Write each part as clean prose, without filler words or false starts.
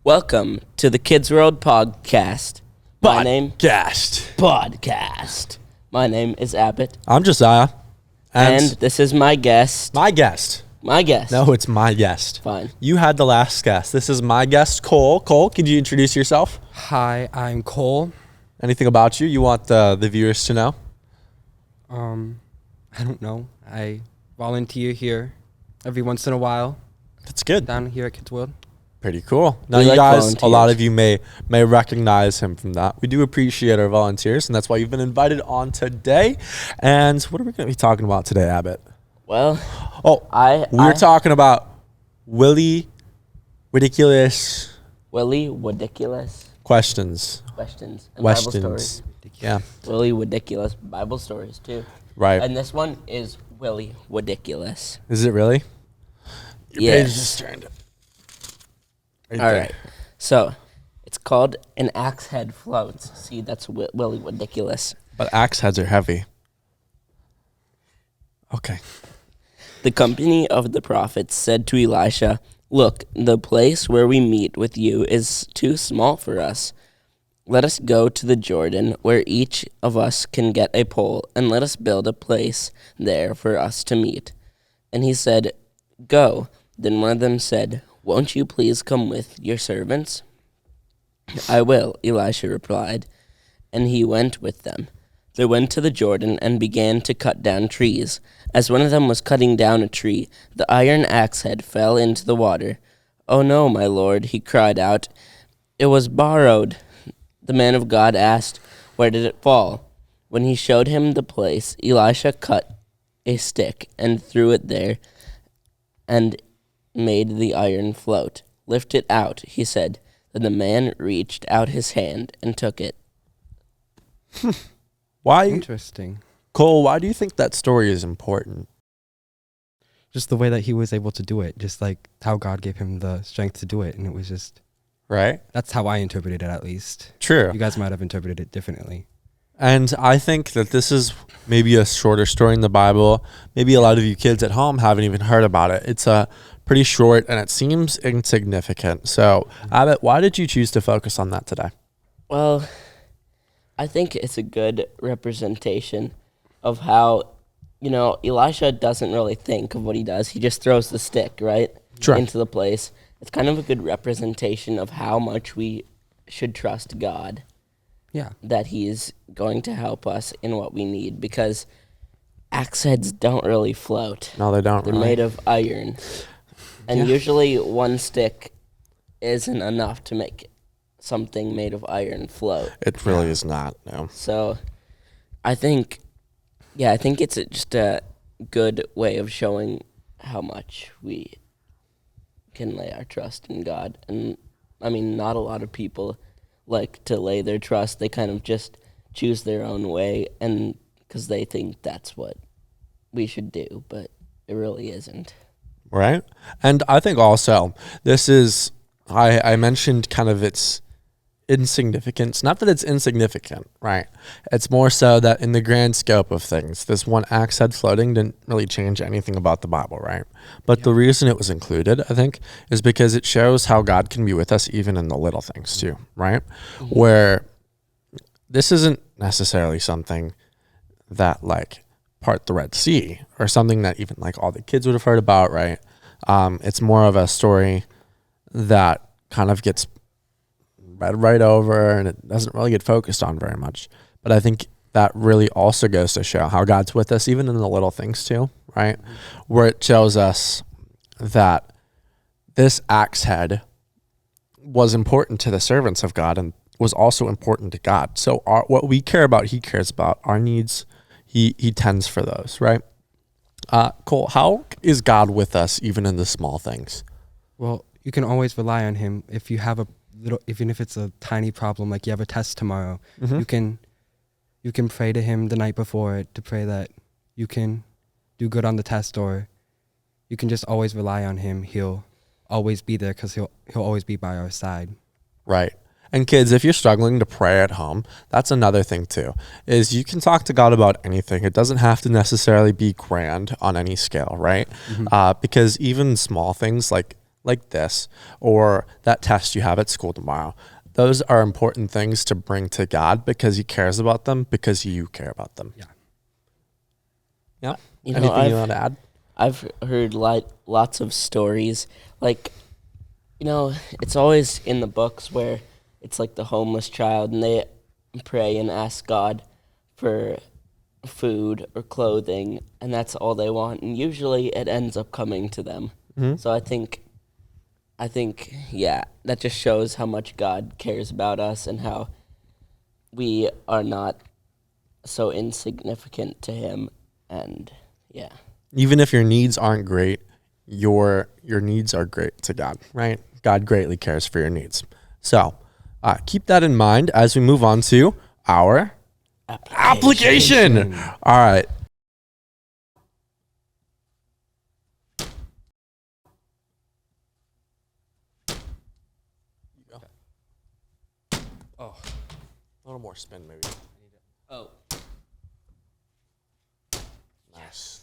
Welcome to the Kids World Podcast. Podcast. My name is Abbott. I'm Josiah. And this is my guest. My guest. My guest. No, it's my guest. Fine. You had the last guest. This is my guest, Cole. Cole, could you introduce yourself? Hi, I'm Cole. Anything about you want the viewers to know? I don't know. I volunteer here every once in a while That's good. down here at Kids World. Pretty cool. Now, We you like guys, volunteers. a lot of you may recognize him from that. We do appreciate our volunteers, and that's why you've been invited on today. And what are we going to be talking about today, Abbott? Well, We're talking about widiculous widiculous questions. questions and Bible stories. Yeah, Widiculous Bible stories, too. right. And this one is widiculous. Is it really? Your Yes. page just turned. All right. So, it's called An Axe Head Floats. See, that's widiculous. But axe heads are heavy. Okay. The company of the prophets said to Elisha, "Look, the place where we meet with you is too small for us. Let us go to the Jordan, where each of us can get a pole, and let us build a place there for us to meet." And he said, "Go." Then one of them said, "Won't you please come with your servants?" "I will," Elisha replied, and he went with them. They went to the Jordan and began to cut down trees. As one of them was cutting down a tree, the iron axe head fell into the water. "Oh no, my lord," he cried out. "It was borrowed." The man of God asked, "Where did it fall?" When he showed him the place, Elisha cut a stick and threw it there and made the iron float. "Lift it out," he said. Then the man reached out his hand and took it. Why, Interesting. Cole? Why do you think that story is important? Just the way that he was able to do it, just like how God gave him the strength to do it. And it was just, Right. that's how I interpreted it at least. True. You guys might have interpreted it differently. And I think that this is maybe a shorter story in the Bible. Maybe a lot of you kids at home haven't even heard about it. It's pretty short and it seems insignificant. So, Abbott, why did you choose to focus on that today? Well, I think it's a good representation of how, Elisha doesn't really think of what he does. He just throws the stick, right, Sure. into the place. It's kind of a good representation of how much we should trust God, Yeah. that he's going to help us in what we need, because axe heads don't really float. No, they don't. They're really. made of iron. And usually one stick isn't enough to make something made of iron float. It really is not. No. So I think it's just a good way of showing how much we can lay our trust in God. And I mean, not a lot of people like to lay their trust. They kind of just choose their own way, and because they think that's what we should do, but it really isn't. Right. And I think also this is, I mentioned kind of its insignificance. Not that it's insignificant, right? It's more so that in the grand scope of things, this one axe head floating didn't really change anything about the Bible, right? But the reason it was included, I think, is because it shows how God can be with us even in the little things too, right? Where this isn't necessarily something that like part the Red Sea or something that even like all the kids would have heard about, right? It's more of a story that kind of gets read right over and it doesn't really get focused on very much. But I think that really also goes to show how God's with us even in the little things too, right? Where it shows us that this axe head was important to the servants of God and was also important to God. So what we care about, he cares about. Our needs, he tends for those, right? Cole, how is God with us even in the small things? Well, you can always rely on him. If you have a little, even if it's a tiny problem, like you have a test tomorrow, you can pray to him the night before to pray that you can do good on the test, or you can just always rely on him. He'll always be there because he'll always be by our side. Right. And kids, if you're struggling to pray at home, that's another thing too, is you can talk to God about anything. It doesn't have to necessarily be grand on any scale, right? Because even small things like this, or that test you have at school tomorrow, those are important things to bring to God because he cares about them, because you care about them. Yeah. Yeah. You know, Anything you want to add? I've heard lots of stories. Like, you know, it's always in the books where it's like the homeless child and they pray and ask God for food or clothing, and that's all they want. And usually it ends up coming to them. So I think, yeah, that just shows how much God cares about us and how we are not so insignificant to him. And yeah. Even if your needs aren't great, your needs are great to God, right? God greatly cares for your needs. So keep that in mind as we move on to our application. All right. Oh. A little more spin, maybe. Oh. Nice.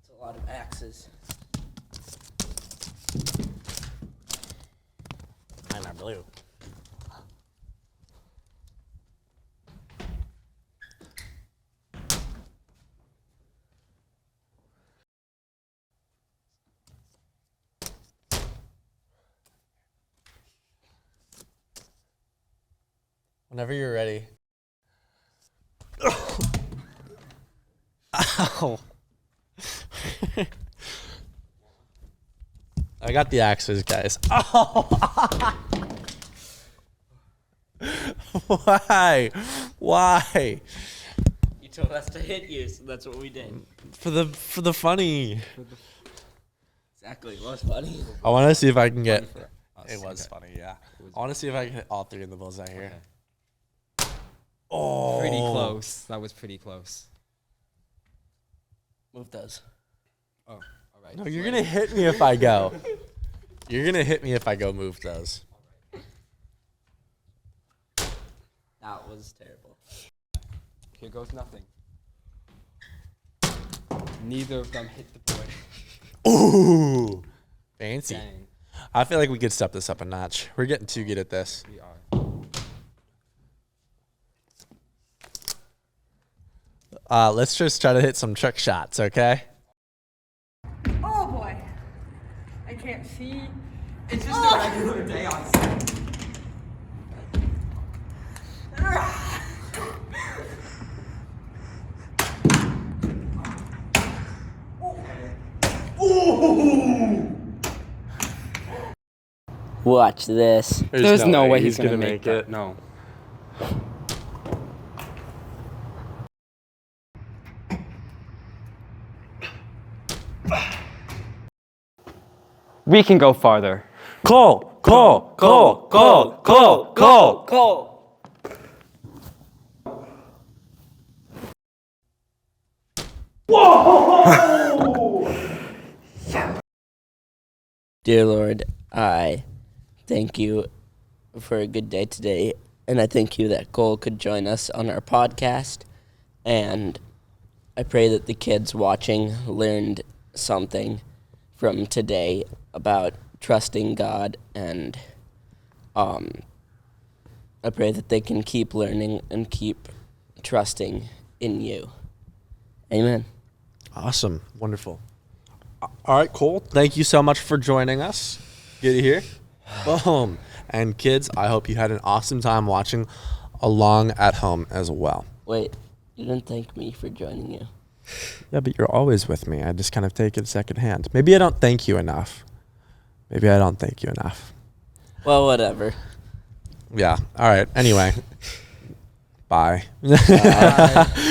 It's a lot of axes. Mine are blue. Whenever you're ready. Ow. I got the axes, guys. Oh. Why? Why? You told us to hit you, so that's what we did. For the funny. Exactly, it was funny. I want to see if I can get. For us. It was Okay. funny, yeah. I want to see if I can hit all three of the bullseye here. Oh, Pretty close. That was pretty close. Move those. Oh, all right. No, you're gonna hit me if I go. You're gonna hit me if I go move those. That was terrible. Here goes nothing. Neither of them hit the board. Ooh, fancy. Dang, I feel like we could step this up a notch. We're getting too good at this. we are. Let's just try to hit some trick shots, okay? Oh boy. I can't see. It's just a regular day on set. Watch this. There's no way he's gonna make that. No. We can go farther. Cole. Dear Lord, I thank you for a good day today, and I thank you that Cole could join us on our podcast, and I pray that the kids watching learned something from today about trusting God, and I pray that they can keep learning and keep trusting in you. Amen. Awesome. Wonderful. All right, Cole. Thank you so much for joining us. Good to hear. Boom. And kids, I hope you had an awesome time watching along at home as well. Wait, you didn't thank me for joining you. Yeah, but you're always with me. I just kind of take it secondhand. Maybe I don't thank you enough. Well, whatever. Yeah. All right. Anyway. Bye. Bye.